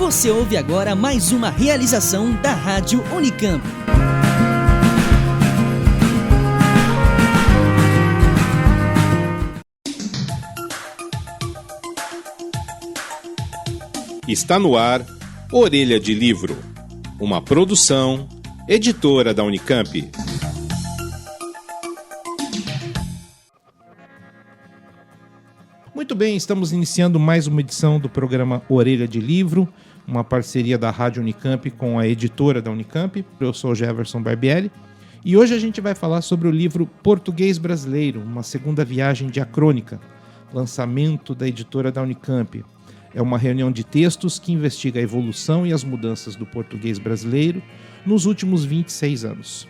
Você ouve agora mais uma realização da Rádio Unicamp. Está no ar Orelha de Livro, uma produção, editora da Unicamp. Muito bem, estamos iniciando mais uma edição do programa Orelha de Livro, uma parceria da Rádio Unicamp com a editora da Unicamp. Eu sou Jefferson Barbieri e hoje a gente vai falar sobre o livro Português Brasileiro, uma segunda viagem diacrônica, lançamento da editora da Unicamp. É uma reunião de textos que investiga a evolução e as mudanças do português brasileiro nos últimos 26 anos.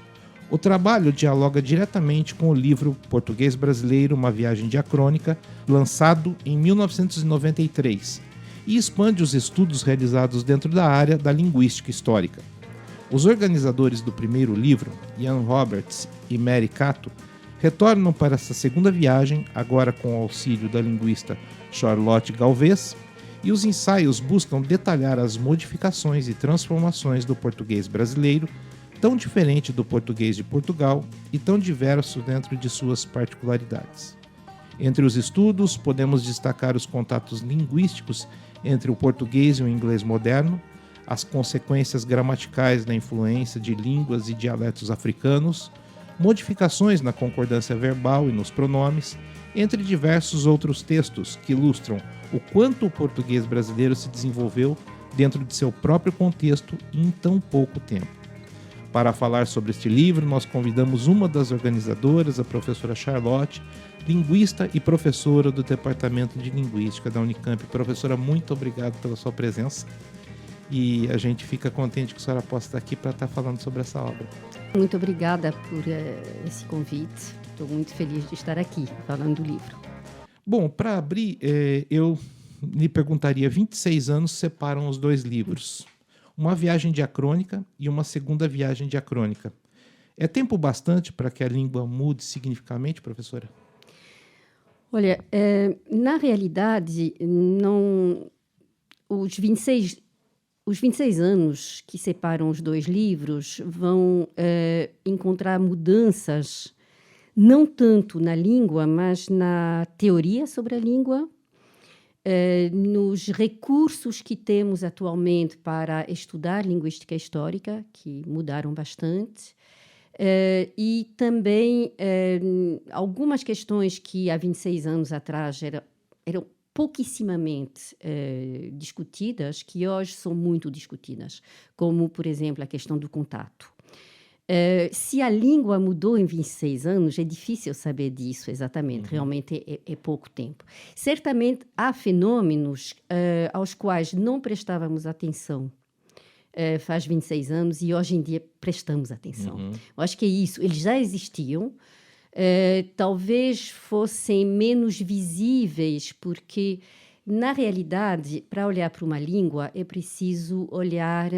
O trabalho dialoga diretamente com o livro Português Brasileiro, uma viagem diacrônica, lançado em 1993, e expande os estudos realizados dentro da área da linguística histórica. Os organizadores do primeiro livro, Ian Roberts e Mary Cato, retornam para essa segunda viagem, agora com o auxílio da linguista Charlotte Galvez, e os ensaios buscam detalhar as modificações e transformações do português brasileiro, tão diferente do português de Portugal e tão diverso dentro de suas particularidades. Entre os estudos, podemos destacar os contatos linguísticos entre o português e o inglês moderno, as consequências gramaticais da influência de línguas e dialetos africanos, modificações na concordância verbal e nos pronomes, entre diversos outros textos que ilustram o quanto o português brasileiro se desenvolveu dentro de seu próprio contexto em tão pouco tempo. Para falar sobre este livro, nós convidamos uma das organizadoras, a professora Charlotte, linguista e professora do Departamento de Linguística da Unicamp. Professora, muito obrigado pela sua presença e a gente fica contente que a senhora possa estar aqui para estar falando sobre essa obra. Muito obrigada por esse convite. Estou muito feliz de estar aqui falando do livro. Bom, para abrir, eu lhe perguntaria, 26 anos separam os dois livros. Uma viagem diacrônica e uma segunda viagem diacrônica. É tempo bastante para que a língua mude significativamente, professora? Olha, na realidade, os 26 anos que separam os dois livros vão encontrar mudanças, não tanto na língua, mas na teoria sobre a língua, nos recursos que temos atualmente para estudar linguística histórica, que mudaram bastante, e também algumas questões que há 26 anos atrás eram pouquissimamente discutidas, que hoje são muito discutidas, como, por exemplo, a questão do contato. Se a língua mudou em 26 anos, é difícil saber disso exatamente, realmente é pouco tempo. Certamente há fenômenos aos quais não prestávamos atenção faz 26 anos e hoje em dia prestamos atenção. Eu acho que é isso, eles já existiam, talvez fossem menos visíveis, porque, na realidade, para olhar para uma língua, é preciso olhar...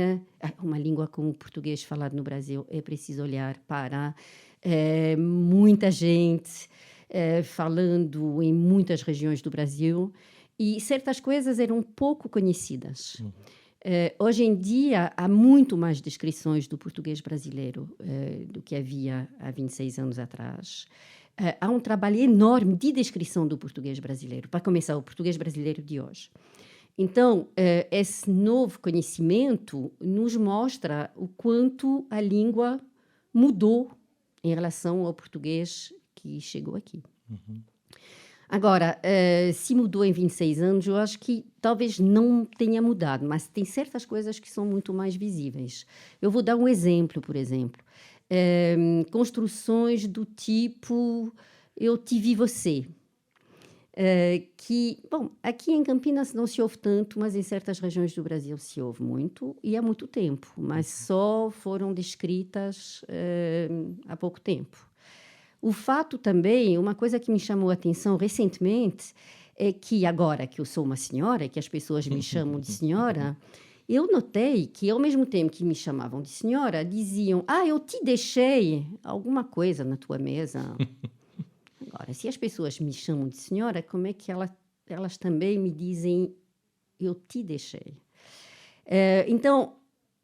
uma língua como o português falado no Brasil, é preciso olhar para muita gente falando em muitas regiões do Brasil, e certas coisas eram pouco conhecidas. Hoje em dia, há muito mais descrições do português brasileiro do que havia há 26 anos atrás. Há um trabalho enorme de descrição do português brasileiro, para começar, o português brasileiro de hoje. Então, esse novo conhecimento nos mostra o quanto a língua mudou em relação ao português que chegou aqui. Agora, se mudou em 26 anos, eu acho que talvez não tenha mudado, mas tem certas coisas que são muito mais visíveis. Eu vou dar um exemplo, por exemplo. Construções do tipo eu te vi você, que, bom, aqui em Campinas não se ouve tanto, mas em certas regiões do Brasil se ouve muito e há muito tempo, mas só foram descritas há pouco tempo. O fato também, uma coisa que me chamou a atenção recentemente, é que agora que eu sou uma senhora, que as pessoas me chamam de senhora, eu notei que, ao mesmo tempo que me chamavam de senhora, diziam, eu te deixei alguma coisa na tua mesa. Agora, se as pessoas me chamam de senhora, como é que elas também me dizem, eu te deixei? Então,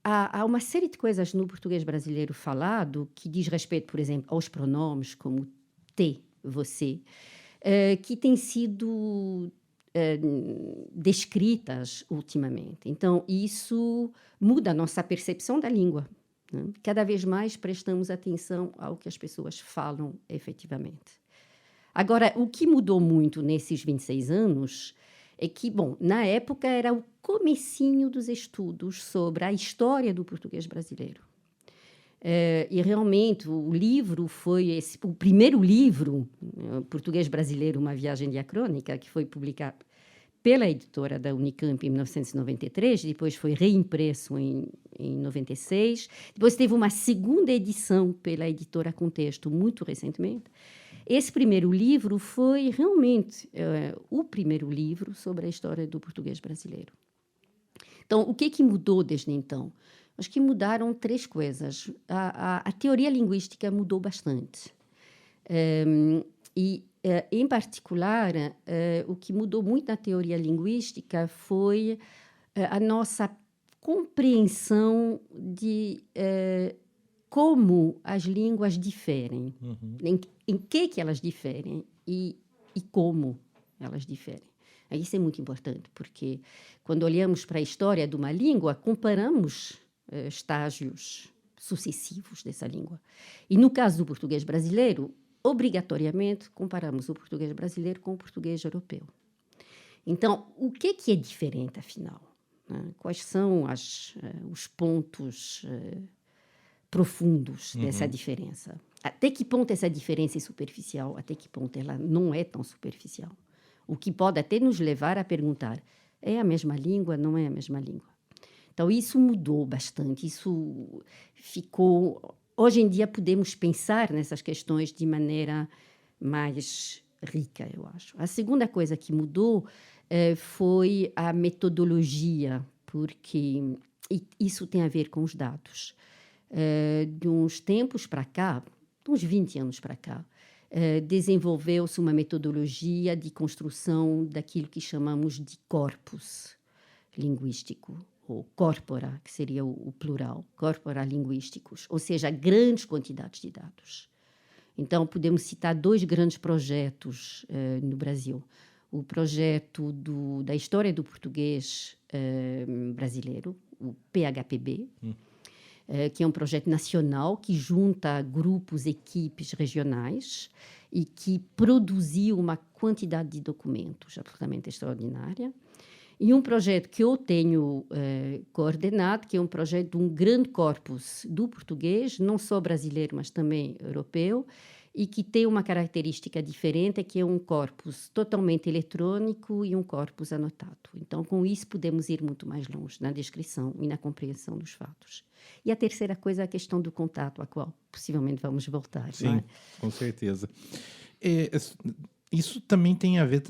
há uma série de coisas no português brasileiro falado que diz respeito, por exemplo, aos pronomes como te, você, que têm sido descritas ultimamente. Então, isso muda a nossa percepção da língua, né? Cada vez mais prestamos atenção ao que as pessoas falam efetivamente. Agora, o que mudou muito nesses 26 anos é que, bom, na época era o comecinho dos estudos sobre a história do português brasileiro. E realmente o livro foi o primeiro livro, Português Brasileiro, uma viagem diacrônica, que foi publicado pela editora da Unicamp em 1993, depois foi reimpresso em 96, depois teve uma segunda edição pela editora Contexto, muito recentemente. Esse primeiro livro foi realmente o primeiro livro sobre a história do português brasileiro. Então, o que mudou desde então? Acho que mudaram 3 coisas. A teoria linguística mudou bastante. Em particular, o que mudou muito na teoria linguística foi a nossa compreensão de como as línguas diferem, em que elas diferem e como elas diferem. Isso é muito importante, porque quando olhamos para a história de uma língua, comparamos estágios sucessivos dessa língua. E no caso do português brasileiro, obrigatoriamente comparamos o português brasileiro com o português europeu. Então, o que é diferente, afinal? Quais são os pontos profundos dessa diferença? Até que ponto essa diferença é superficial? Até que ponto ela não é tão superficial? O que pode até nos levar a perguntar, é a mesma língua, não é a mesma língua? Então, isso mudou bastante, isso ficou... Hoje em dia, podemos pensar nessas questões de maneira mais rica, eu acho. A segunda coisa que mudou foi a metodologia, porque isso tem a ver com os dados. De uns tempos para cá, de uns 20 anos para cá, desenvolveu-se uma metodologia de construção daquilo que chamamos de corpus linguístico, ou corpora, que seria o plural, corpora linguísticos, ou seja, grandes quantidades de dados. Então, podemos citar 2 grandes projetos no Brasil. O projeto da história do português brasileiro, o PHPB, que é um projeto nacional que junta grupos, equipes regionais e que produziu uma quantidade de documentos absolutamente extraordinária. E um projeto que eu tenho coordenado, que é um projeto de um grande corpus do português, não só brasileiro, mas também europeu, e que tem uma característica diferente, que é um corpus totalmente eletrônico e um corpus anotado. Então, com isso, podemos ir muito mais longe na descrição e na compreensão dos fatos. E a terceira coisa é a questão do contato, à qual possivelmente vamos voltar. Sim, não é? com certeza. Isso também tem a ver,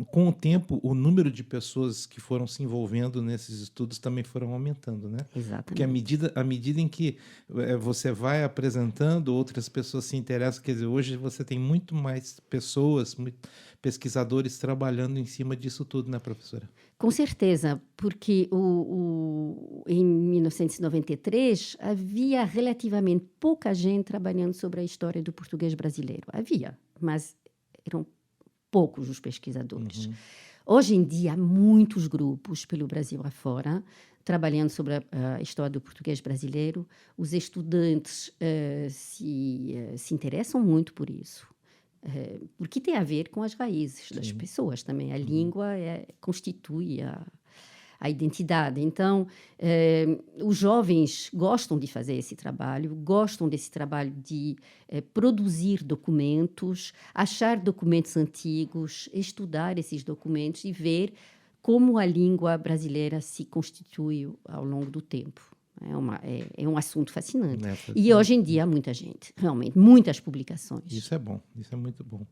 com o tempo, o número de pessoas que foram se envolvendo nesses estudos também foram aumentando, né? Exatamente. Porque à medida em que você vai apresentando, outras pessoas se interessam, quer dizer, hoje você tem muito mais pessoas, pesquisadores trabalhando em cima disso tudo, né, professora? Com certeza, porque em 1993 havia relativamente pouca gente trabalhando sobre a história do português brasileiro. Havia, mas eram poucos os pesquisadores. Hoje em dia, há muitos grupos pelo Brasil afora trabalhando sobre a história do português brasileiro. Os estudantes se interessam muito por isso, porque tem a ver com as raízes das pessoas também. A língua constitui a identidade. Então, os jovens gostam de fazer esse trabalho, gostam desse trabalho de produzir documentos, achar documentos antigos, estudar esses documentos e ver como a língua brasileira se constitui ao longo do tempo. É um assunto fascinante. E hoje em dia, muita gente, realmente, muitas publicações. Isso é bom, isso é muito bom.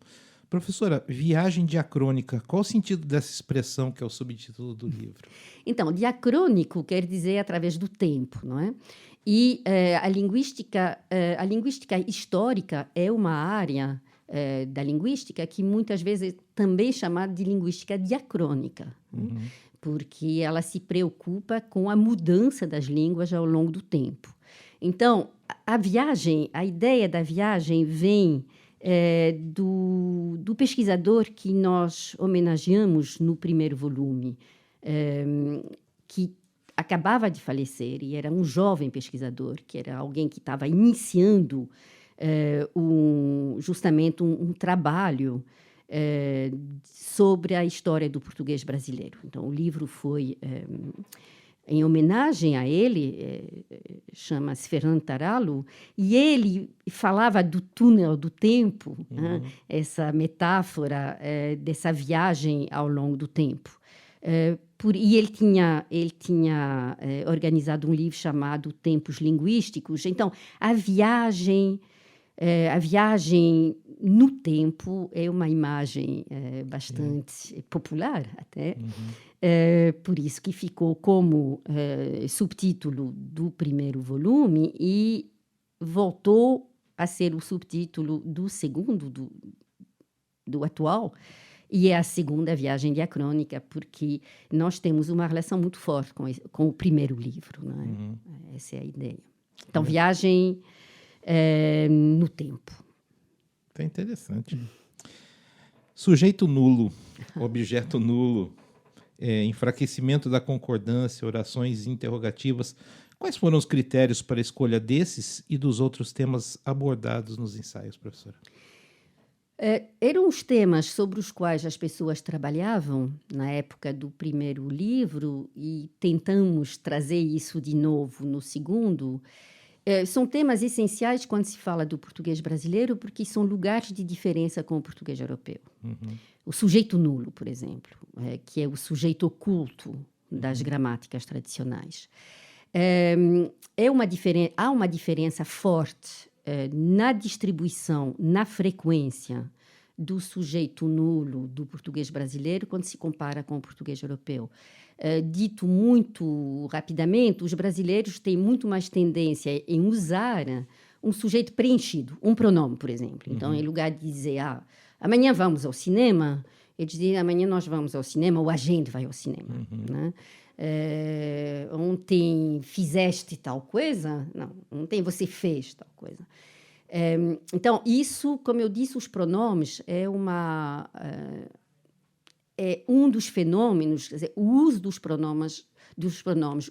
Professora, viagem diacrônica, qual o sentido dessa expressão que é o subtítulo do livro? Então, diacrônico quer dizer através do tempo, não é? E a linguística histórica é uma área da linguística que muitas vezes também chamada de linguística diacrônica, porque ela se preocupa com a mudança das línguas ao longo do tempo. Então, a ideia da viagem vem do pesquisador que nós homenageamos no primeiro volume, que acabava de falecer, e era um jovem pesquisador, que era alguém que estava iniciando justamente um trabalho sobre a história do português brasileiro. Então, o livro foi em homenagem a ele, chama-se Fernando Taralo, e ele falava do túnel do tempo, né? Essa metáfora dessa viagem ao longo do tempo. E ele tinha organizado um livro chamado Tempos Linguísticos. Então, a viagem no tempo é uma imagem bastante popular até. Por isso que ficou como subtítulo do primeiro volume e voltou a ser o subtítulo do segundo, do atual. E é a segunda viagem diacrônica, porque nós temos uma relação muito forte com o primeiro livro. Não é? Essa é a ideia. Então, viagem no tempo. É interessante. Sujeito nulo, objeto nulo, enfraquecimento da concordância, orações interrogativas. Quais foram os critérios para a escolha desses e dos outros temas abordados nos ensaios, professora? Eram os temas sobre os quais as pessoas trabalhavam na época do primeiro livro e tentamos trazer isso de novo no segundo. São temas essenciais quando se fala do português brasileiro, porque são lugares de diferença com o português europeu. O sujeito nulo, por exemplo, que é o sujeito oculto das gramáticas tradicionais. Há uma diferença forte na distribuição, na frequência do sujeito nulo do português brasileiro quando se compara com o português europeu. Dito muito rapidamente, os brasileiros têm muito mais tendência em usar um sujeito preenchido, um pronome, por exemplo. Então, em lugar de dizer, amanhã vamos ao cinema, eles dizem, amanhã nós vamos ao cinema, ou a gente vai ao cinema. Né? Ontem fizeste tal coisa? Não, ontem você fez tal coisa. Então, isso, como eu disse, os pronomes é um dos fenômenos, quer dizer, o uso dos pronomes,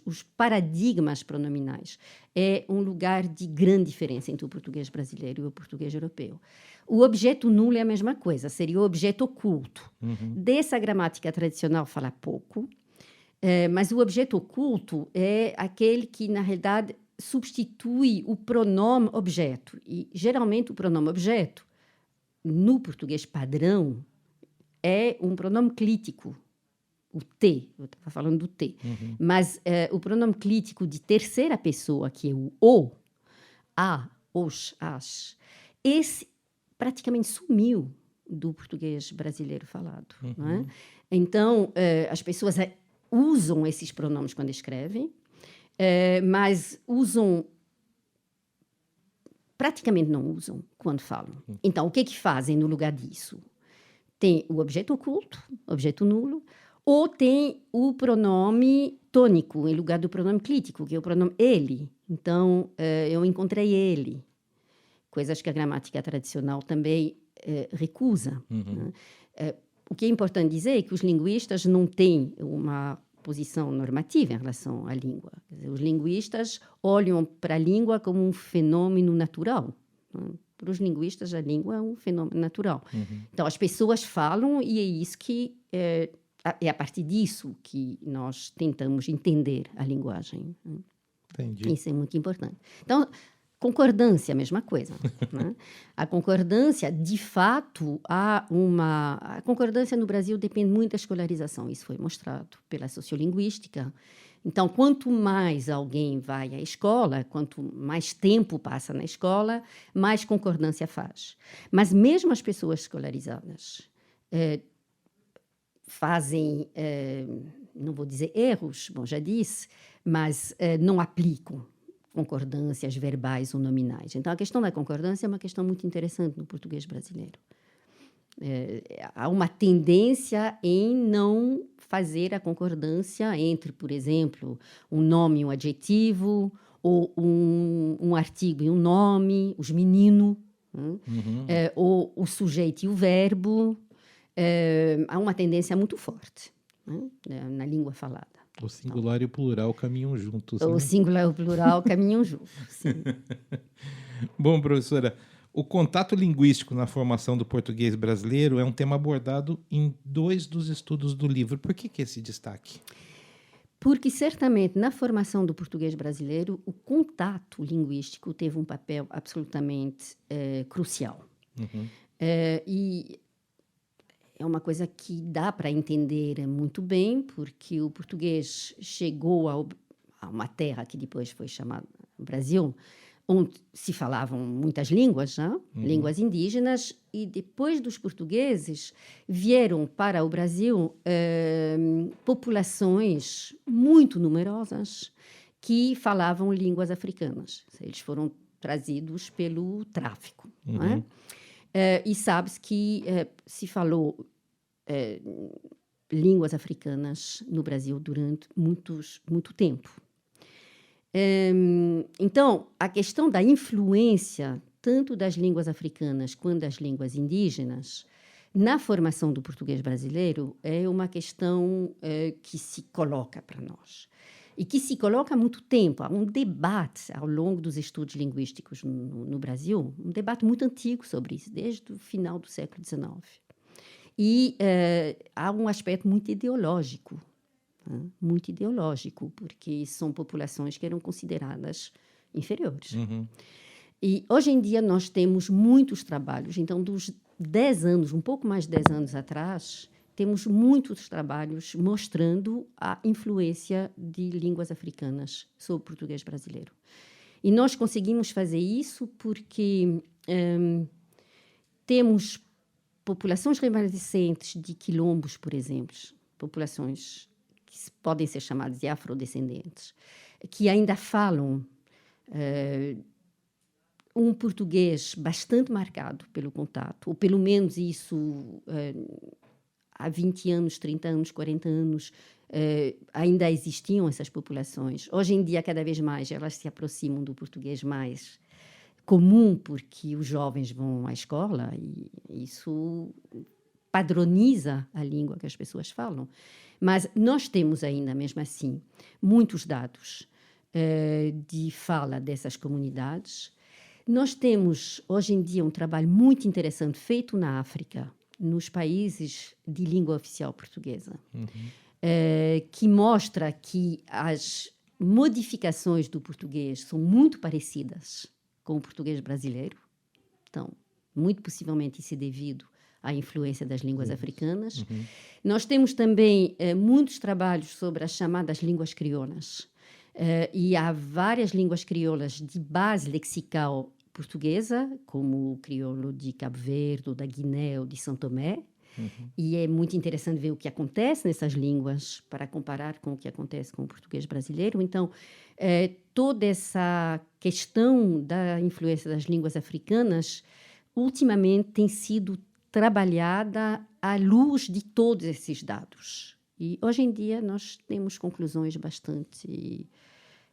os paradigmas pronominais, é um lugar de grande diferença entre o português brasileiro e o português europeu. O objeto nulo é a mesma coisa, seria o objeto oculto. Dessa gramática tradicional fala pouco, mas o objeto oculto é aquele que, na realidade, substitui o pronome objeto. E, geralmente, o pronome objeto, no português padrão, é um pronome clítico, o T, eu estava falando do T. Mas o pronome clítico de terceira pessoa, que é o, a, os, as, esse praticamente sumiu do português brasileiro falado. Não é? Então, as pessoas usam esses pronomes quando escrevem, mas praticamente não usam quando falam. Então, o que fazem no lugar disso? Tem o objeto oculto, objeto nulo, ou tem o pronome tônico, em lugar do pronome clítico, que é o pronome ele. Então, eu encontrei ele. Coisas que a gramática tradicional também recusa. Né? O que é importante dizer é que os linguistas não têm uma posição normativa em relação à língua. Quer dizer, os linguistas olham para a língua como um fenômeno natural. Né? Para os linguistas, a língua é um fenômeno natural. Então, as pessoas falam e é isso que é a partir disso que nós tentamos entender a linguagem. Entendi. Isso é muito importante. Então, concordância, a mesma coisa. Né? A concordância, de fato, a concordância no Brasil depende muito da escolarização. Isso foi mostrado pela sociolinguística. Então, quanto mais alguém vai à escola, quanto mais tempo passa na escola, mais concordância faz. Mas mesmo as pessoas escolarizadas fazem, não vou dizer erros, bom, já disse, mas não aplicam concordâncias verbais ou nominais. Então, a questão da concordância é uma questão muito interessante no português brasileiro. Há uma tendência em não fazer a concordância entre, por exemplo, um nome e um adjetivo, ou um artigo e um nome, os meninos, ou o sujeito e o verbo. Há uma tendência muito forte, na língua falada. O singular e o plural caminham juntos. O né? singular e o plural caminham juntos. Sim. Bom, professora, o contato linguístico na formação do português brasileiro é um tema abordado em 2 dos estudos do livro. Por que esse destaque? Porque, certamente, na formação do português brasileiro, o contato linguístico teve um papel absolutamente crucial. E é uma coisa que dá para entender muito bem, porque o português chegou a uma terra que depois foi chamada Brasil, onde se falavam muitas línguas, línguas indígenas, e depois dos portugueses vieram para o Brasil populações muito numerosas que falavam línguas africanas. Eles foram trazidos pelo tráfico. Não é? E sabe-se que se falou línguas africanas no Brasil durante muito tempo. Então, a questão da influência tanto das línguas africanas quanto das línguas indígenas na formação do português brasileiro é uma questão que se coloca para nós. E que se coloca há muito tempo. Há um debate ao longo dos estudos linguísticos no Brasil, um debate muito antigo sobre isso, desde o final do século XIX. E há um aspecto muito ideológico, porque são populações que eram consideradas inferiores. E hoje em dia nós temos muitos trabalhos. Então, dos 10 anos, um pouco mais de 10 anos atrás, temos muitos trabalhos mostrando a influência de línguas africanas sobre o português brasileiro. E nós conseguimos fazer isso porque temos populações remanescentes de quilombos, por exemplo, populações que podem ser chamadas de afrodescendentes, que ainda falam um português bastante marcado pelo contato, ou pelo menos isso há 20 anos, 30 anos, 40 anos, ainda existiam essas populações. Hoje em dia, cada vez mais, elas se aproximam do português mais comum, porque os jovens vão à escola e isso padroniza a língua que as pessoas falam. Mas nós temos ainda, mesmo assim, muitos dados de fala dessas comunidades. Nós temos, hoje em dia, um trabalho muito interessante feito na África, nos países de língua oficial portuguesa, que mostra que as modificações do português são muito parecidas com o português brasileiro. Então, muito possivelmente isso é devido à influência das línguas africanas. Nós temos também muitos trabalhos sobre as chamadas línguas crioulas. E há várias línguas crioulas de base lexical portuguesa, como o crioulo de Cabo Verde, ou da Guiné, ou de São Tomé. E é muito interessante ver o que acontece nessas línguas para comparar com o que acontece com o português brasileiro. Então, toda essa questão da influência das línguas africanas, ultimamente tem sido trabalhada à luz de todos esses dados. E, hoje em dia, nós temos conclusões bastante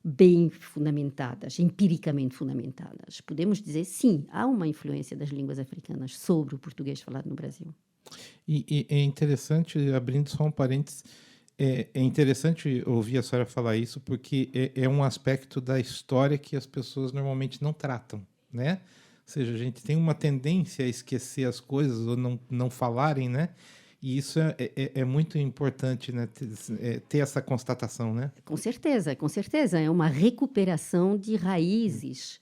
bem fundamentadas, empiricamente fundamentadas. Podemos dizer, sim, há uma influência das línguas africanas sobre o português falado no Brasil. E é interessante, abrindo só um parênteses, é interessante ouvir a senhora falar isso, porque é um aspecto da história que as pessoas normalmente não tratam, né? Ou seja, a gente tem uma tendência a esquecer as coisas ou não falarem, né? E isso é muito importante, né? Ter essa constatação, né? Com certeza, com certeza. É uma recuperação de raízes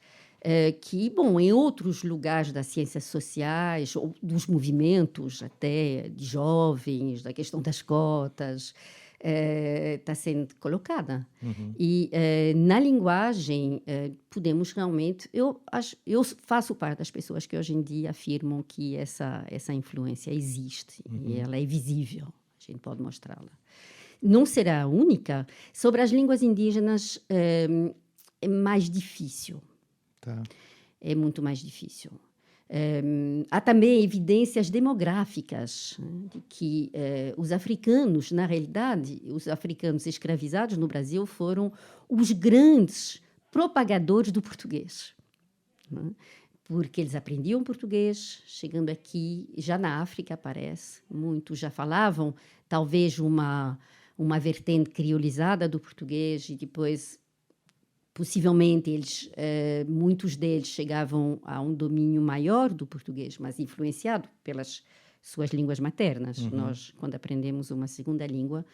que, bom, em outros lugares das ciências sociais, ou dos movimentos até de jovens, da questão das cotas, está sendo colocada. E na linguagem podemos realmente... Eu faço parte das pessoas que hoje em dia afirmam que essa influência existe e ela é visível. A gente pode mostrá-la. Não será a única. Sobre as línguas indígenas é mais difícil. Tá. É muito mais difícil. Há também evidências demográficas de que os africanos, na realidade, os africanos escravizados no Brasil foram os grandes propagadores do português, né? Porque eles aprendiam português, chegando aqui, já na África aparece, muitos já falavam, talvez uma vertente criolizada do português, e depois, possivelmente, muitos deles chegavam a um domínio maior do português, mas influenciado pelas suas línguas maternas. Nós, quando aprendemos uma segunda língua,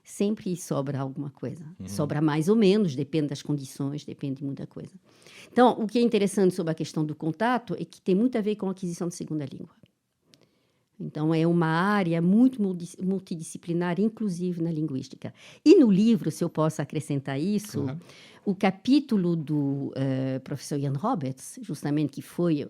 sempre sobra alguma coisa. Sobra mais ou menos, depende das condições, depende de muita coisa. Então, o que é interessante sobre a questão do contato é que tem muito a ver com a aquisição de segunda língua. Então, é uma área muito multidisciplinar, inclusive na linguística. E no livro, se eu posso acrescentar isso, o capítulo do professor Ian Roberts, justamente, que foi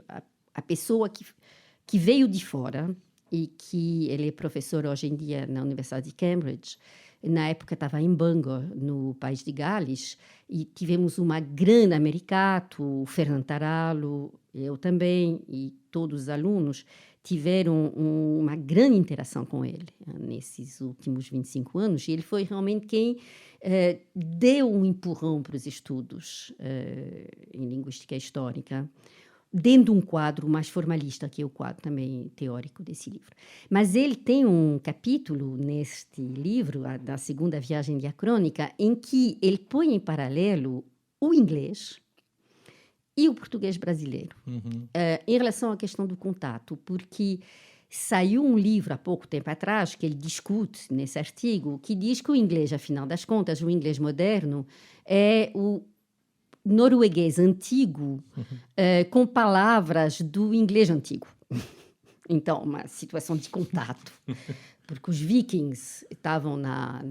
a pessoa que veio de fora e que ele é professor hoje em dia na Universidade de Cambridge. Na época estava em Bangor, no país de Gales, e tivemos uma grande americato, o Fernando Taralo, eu também, e todos os alunos tiveram uma grande interação com ele nesses últimos 25 anos, e ele foi realmente quem deu um empurrão para os estudos em linguística histórica, dentro de um quadro mais formalista, que é o quadro também teórico desse livro. Mas ele tem um capítulo neste livro, da segunda viagem diacrônica, em que ele põe em paralelo o inglês e o português brasileiro, em relação à questão do contato, porque saiu um livro há pouco tempo atrás, que ele discute nesse artigo, que diz que o inglês, afinal das contas, o inglês moderno, é o norueguês antigo, com palavras do inglês antigo. Então, uma situação de contato. Porque os vikings estavam na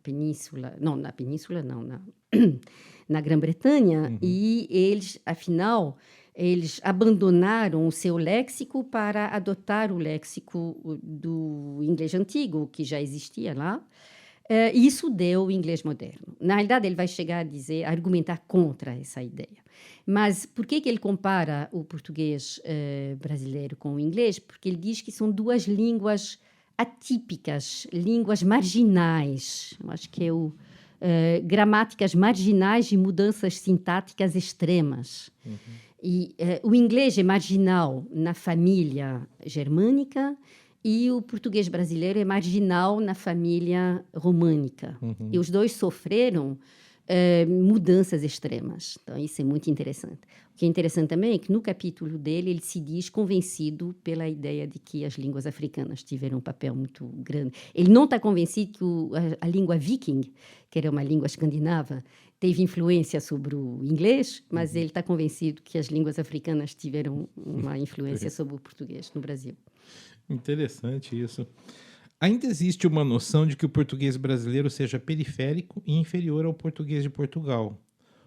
península... Não, na península não, na Grã-Bretanha, e eles, afinal, eles abandonaram o seu léxico para adotar o léxico do inglês antigo, que já existia lá. Isso deu o inglês moderno. Na realidade, ele vai chegar a argumentar contra essa ideia. Mas por que ele compara o português brasileiro com o inglês? Porque ele diz que são duas línguas atípicas, línguas marginais. Eu acho que é gramáticas marginais e mudanças sintáticas extremas. E o inglês é marginal na família germânica, e o português brasileiro é marginal na família românica. E os dois sofreram mudanças extremas. Então, isso é muito interessante. O que é interessante também é que, no capítulo dele, ele se diz convencido pela ideia de que as línguas africanas tiveram um papel muito grande. Ele não está convencido que a língua viking, que era uma língua escandinava, teve influência sobre o inglês, mas ele está convencido que as línguas africanas tiveram uma influência sobre o português no Brasil. Interessante isso. Ainda existe uma noção de que o português brasileiro seja periférico e inferior ao português de Portugal.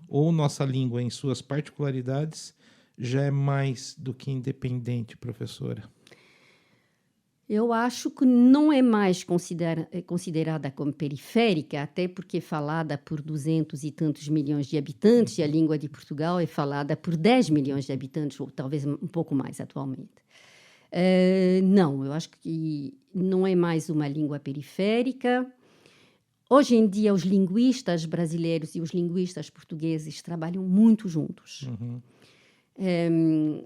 Ou nossa língua, em suas particularidades, já é mais do que independente, professora? Eu acho que não é mais considerada como periférica, até porque é falada por 200 e tantos milhões de habitantes, e a língua de Portugal é falada por 10 milhões de habitantes, ou talvez um pouco mais atualmente. Não, eu acho que não é mais uma língua periférica. Hoje em dia, os linguistas brasileiros e os linguistas portugueses trabalham muito juntos,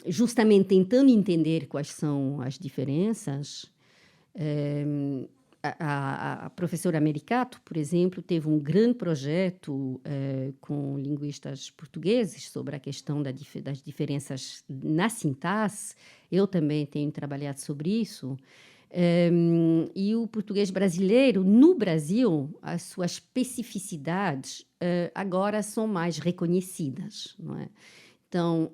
justamente tentando entender quais são as diferenças. A professora Americato, por exemplo, teve um grande projeto com linguistas portugueses sobre a questão das diferenças na sintaxe. Eu também tenho trabalhado sobre isso. E o português brasileiro, no Brasil, as suas especificidades agora são mais reconhecidas, não é? Então,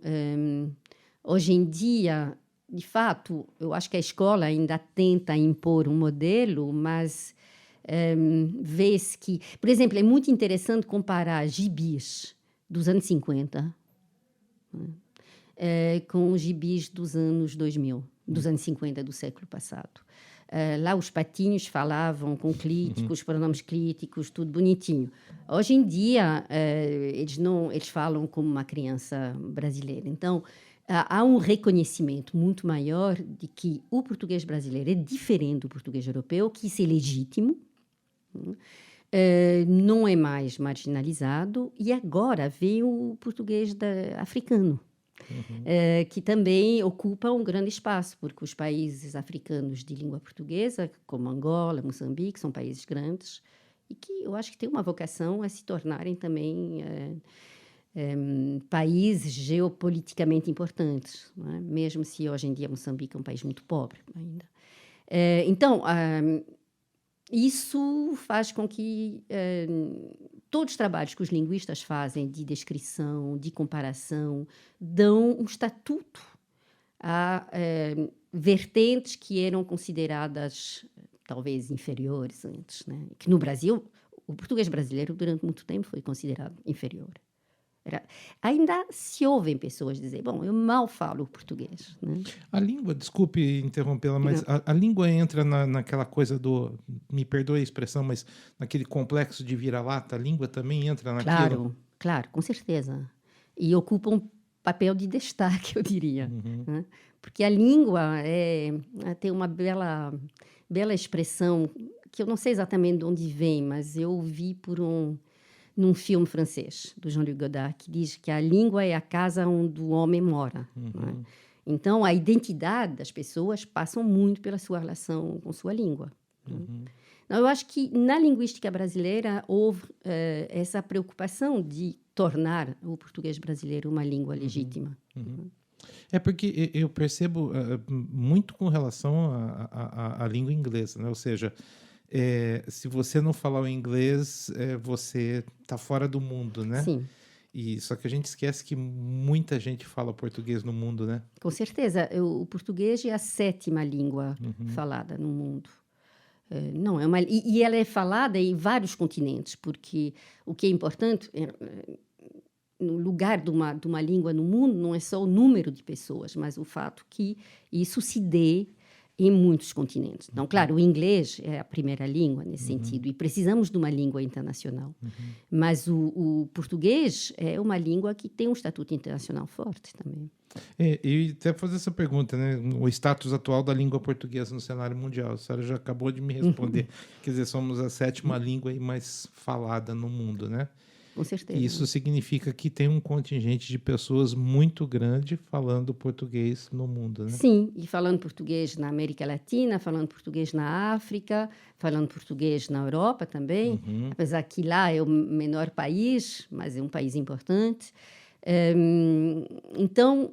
hoje em dia, de fato, eu acho que a escola ainda tenta impor um modelo, mas vê-se que... Por exemplo, é muito interessante comparar gibis dos anos 50 com os gibis dos anos 2000, dos anos 50 do século passado. Lá os patinhos falavam com clíticos, pronomes clíticos, tudo bonitinho. Hoje em dia, eles falam como uma criança brasileira. Então, há um reconhecimento muito maior de que o português brasileiro é diferente do português europeu, que isso é legítimo, não é mais marginalizado, e agora vem o português africano, que também ocupa um grande espaço, porque os países africanos de língua portuguesa, como Angola, Moçambique, são países grandes e que eu acho que têm uma vocação a se tornarem também países geopoliticamente importantes, não é? Mesmo se hoje em dia Moçambique é um país muito pobre ainda. Então, isso faz com que todos os trabalhos que os linguistas fazem de descrição, de comparação, dão um estatuto a vertentes que eram consideradas talvez inferiores antes, né? Que no Brasil, o português brasileiro durante muito tempo foi considerado inferior. Ainda se ouvem pessoas dizer, bom, eu mal falo português. Né? A língua, desculpe interrompê-la, mas a língua entra naquela coisa do, me perdoe a expressão, mas naquele complexo de vira-lata, a língua também entra naquilo? Claro, com certeza. E ocupa um papel de destaque, eu diria. Né? Porque a língua tem uma bela expressão, que eu não sei exatamente de onde vem, mas eu ouvi num filme francês, do Jean-Luc Godard, que diz que a língua é a casa onde o homem mora. Né? Então, a identidade das pessoas passa muito pela sua relação com sua língua. Né? Então, eu acho que, na linguística brasileira, houve essa preocupação de tornar o português brasileiro uma língua legítima. É porque eu percebo muito com relação à língua inglesa, né? Ou seja, se você não falar o inglês, você está fora do mundo, né? Sim. Só que a gente esquece que muita gente fala português no mundo, né? Com certeza. O português é a 7ª língua falada no mundo. Não, e ela é falada em vários continentes, porque o que é importante no lugar de uma língua no mundo não é só o número de pessoas, mas o fato que isso se dê em muitos continentes. Então, claro, o inglês é a primeira língua nesse sentido, e precisamos de uma língua internacional. Mas o português é uma língua que tem um estatuto internacional forte também. E até fazer essa pergunta, né? O status atual da língua portuguesa no cenário mundial. A senhora já acabou de me responder. Quer dizer, somos a 7ª língua mais falada no mundo, né? Com certeza. Isso significa que tem um contingente de pessoas muito grande falando português no mundo, né? Sim, e falando português na América Latina, falando português na África, falando português na Europa também, apesar que lá é o menor país, mas é um país importante. Então,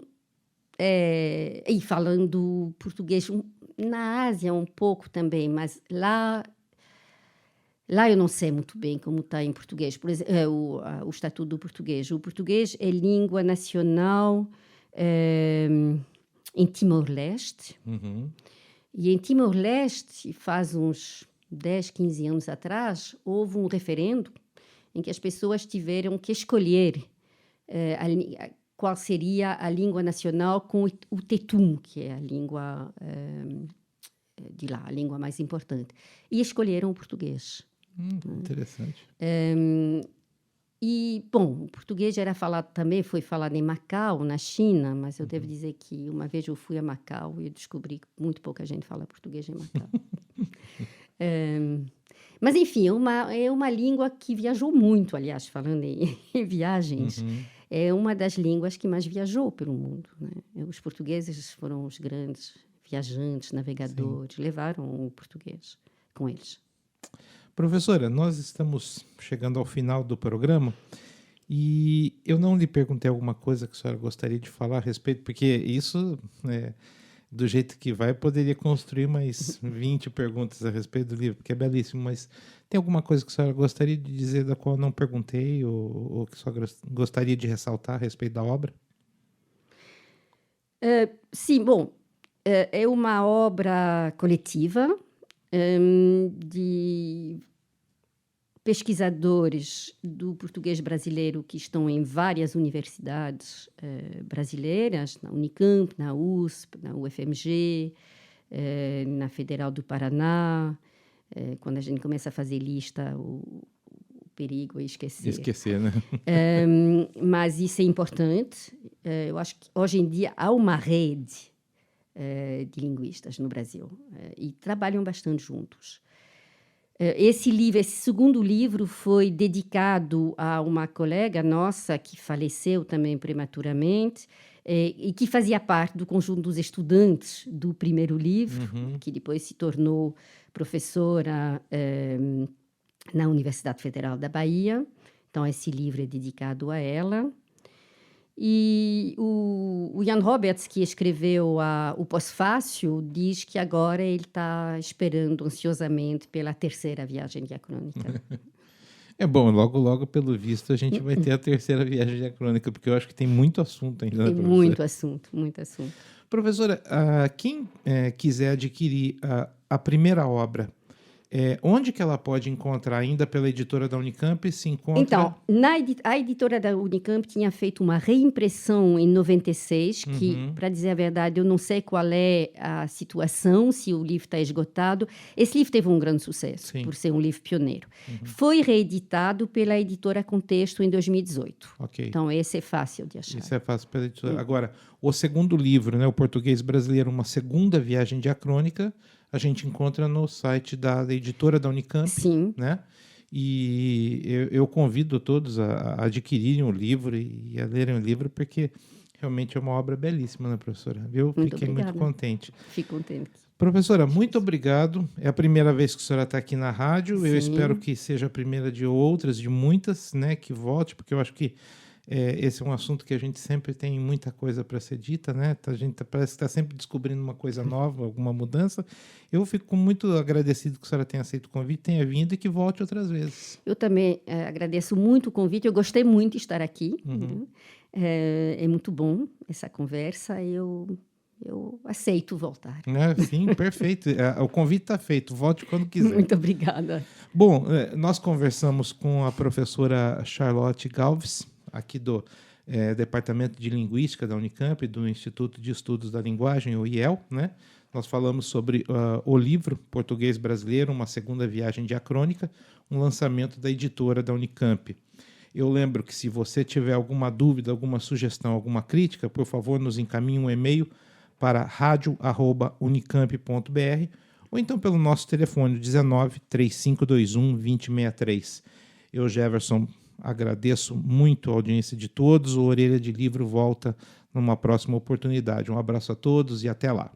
e falando português na Ásia um pouco também, mas lá eu não sei muito bem como está em português. Por exemplo, o Estatuto do Português. O português é língua nacional em Timor-Leste. E em Timor-Leste, faz uns 10, 15 anos atrás, houve um referendo em que as pessoas tiveram que escolher qual seria a língua nacional com o tetum, que é a língua de lá, a língua mais importante. E escolheram o português. Interessante. E, bom, o português foi falado em Macau, na China, mas eu devo dizer que uma vez eu fui a Macau e eu descobri que muito pouca gente fala português em Macau. Mas, enfim, é uma língua que viajou muito, aliás, falando em viagens. É uma das línguas que mais viajou pelo mundo, né? Os portugueses foram os grandes viajantes, navegadores, levaram o português com eles. Professora, nós estamos chegando ao final do programa e eu não lhe perguntei alguma coisa que a senhora gostaria de falar a respeito, porque isso, do jeito que vai, poderia construir mais 20 perguntas a respeito do livro, porque é belíssimo, mas tem alguma coisa que a senhora gostaria de dizer da qual eu não perguntei ou que a senhora gostaria de ressaltar a respeito da obra? Sim, bom, é uma obra coletiva de pesquisadores do português brasileiro que estão em várias universidades brasileiras, na Unicamp, na USP, na UFMG, na Federal do Paraná. Quando a gente começa a fazer lista, o perigo é esquecer. Esquecer, né? Mas isso é importante. eu acho que hoje em dia há uma rede de linguistas no Brasil e trabalham bastante juntos. Esse segundo livro foi dedicado a uma colega nossa que faleceu também prematuramente e que fazia parte do conjunto dos estudantes do primeiro livro, que depois se tornou professora na Universidade Federal da Bahia. Então, esse livro é dedicado a ela. E o Jan Roberts, que escreveu o Pós-Fácil, diz que agora ele está esperando ansiosamente pela terceira viagem diacrônica. É bom, logo, pelo visto, a gente vai ter a terceira viagem diacrônica, porque eu acho que tem muito assunto ainda. Tem muito assunto. Professora, quem quiser adquirir a primeira obra, onde que ela pode encontrar? Ainda pela editora da Unicamp se encontra... Então, a editora da Unicamp tinha feito uma reimpressão em 96, que, para dizer a verdade, eu não sei qual é a situação, se o livro está esgotado. Esse livro teve um grande sucesso, por ser um livro pioneiro. Foi reeditado pela editora Contexto em 2018. Okay. Então, esse é fácil de achar. Isso é fácil pela editora. Agora, o segundo livro, né, o Português Brasileiro, uma segunda viagem diacrônica, a gente encontra no site da editora da Unicamp. Sim. Né? E eu convido todos a adquirirem o livro e a lerem o livro, porque realmente é uma obra belíssima, né, professora? Eu fiquei muito contente. Fico contente. Professora, muito obrigado. É a primeira vez que a senhora está aqui na rádio. Sim. Eu espero que seja a primeira de outras, de muitas, né, que volte, porque eu acho que esse é um assunto que a gente sempre tem muita coisa para ser dita, né? A gente parece que está sempre descobrindo uma coisa nova, alguma mudança. Eu fico muito agradecido que a senhora tenha aceito o convite, tenha vindo e que volte outras vezes. Eu também agradeço muito o convite. Eu gostei muito de estar aqui. É muito bom essa conversa. Eu aceito voltar. Sim, perfeito. O convite está feito. Volte quando quiser. Muito obrigada. Bom, nós conversamos com a professora Charlotte Galves, aqui do Departamento de Linguística da Unicamp, do Instituto de Estudos da Linguagem, o IEL, né? Nós falamos sobre o livro Português Brasileiro, uma segunda viagem diacrônica, um lançamento da editora da Unicamp. Eu lembro que se você tiver alguma dúvida, alguma sugestão, alguma crítica, por favor, nos encaminhe um e-mail para radio@unicamp.br ou então pelo nosso telefone 19 3521 2063. Eu, Jefferson, agradeço muito a audiência de todos. O Orelha de Livro volta numa próxima oportunidade. Um abraço a todos e até lá.